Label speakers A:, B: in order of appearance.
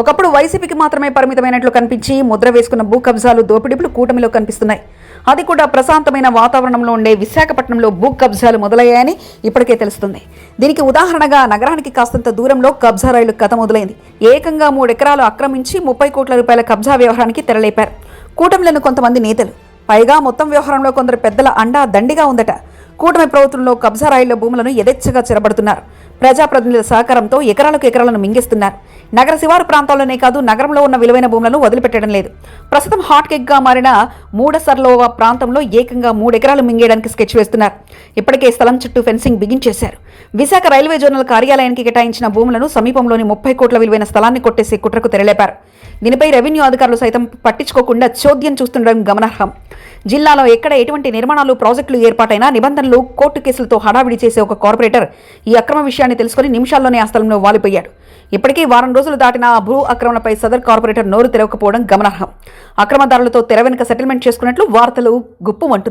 A: ఒకప్పుడు వైసీపీకి మాత్రమే పరిమితమైనట్లు కనిపించి ముద్ర వేసుకున్న భూ కబ్జాలు దోపిడీలు కూటమిలో కనిపిస్తున్నాయి. అది కూడా ప్రశాంతమైన వాతావరణంలో ఉండే విశాఖపట్నంలో భూ కబ్జాలు మొదలయ్యాయని ఇప్పటికే తెలుస్తుంది. దీనికి ఉదాహరణగా నగరానికి కాస్తంత దూరంలో కబ్జా రైలు కథ మొదలైంది. ఏకంగా 3 ఎకరాలు ఆక్రమించి 30 కోట్ల రూపాయల కబ్జా వ్యవహారానికి తెరలేపారు కూటమిలోని కొంతమంది నేతలు. పైగా మొత్తం వ్యవహారంలో కొందరు పెద్దల అండా దండిగా ఉందట. కూటమి ప్రభుత్వంలో కబ్జా రైళ్ల భూములను యథేచ్ఛగా చెరబడుతున్నారు. ప్రజాప్రతినిధుల సహకారంతో ఎకరాలకు ఎకరాలను మింగేస్తున్నారు. నగర శివారు ప్రాంతాల్లోనే కాదు, నగరంలో ఉన్న విలువైన భూములను వదిలిపెట్టడం లేదు. ప్రస్తుతం హాట్ కేక్గా మారిన మూడసర్లోవ ప్రాంతంలో ఏకంగా 3 ఎకరాలు మింగేయడానికి స్కెచ్ వేస్తున్నారు. ఇప్పటికే స్థలం చుట్టూ ఫెన్సింగ్ బిగించేశారు. విశాఖ రైల్వే జోనల్ కార్యాలయానికి కేటాయించిన భూములను సమీపంలోని 30 కోట్ల విలువైన స్థలాన్ని కొట్టేసే కుట్రకు తెరలేపారు. దీనిపై రెవెన్యూ అధికారులు సైతం పట్టించుకోకుండా చోద్యం చూస్తుండడం గమనార్హం. జిల్లాలో ఎక్కడ ఎటువంటి నిర్మాణాలు, ప్రాజెక్టులు ఏర్పాటైనా నిబంధనలు, కోర్టు కేసులతో హడావిడి చేసే ఒక కార్పొరేటర్ ఈ అక్రమ విషయాన్ని తెలుసుకుని నిమిషాల్లోనే ఆ స్థలంలో వాలిపోయాడు. ఇప్పటికీ వారం రోజులు దాటిన ఆ భూ ఆక్రమణపై సదర్ కార్పొరేటర్ నోరు తెరవకపోవడం గమనార్హం. అక్రమదారులతో తెర వెనుక సెటిల్మెంట్ చేసుకున్నట్లు వార్తలు గుప్పుమంటున్నాయి.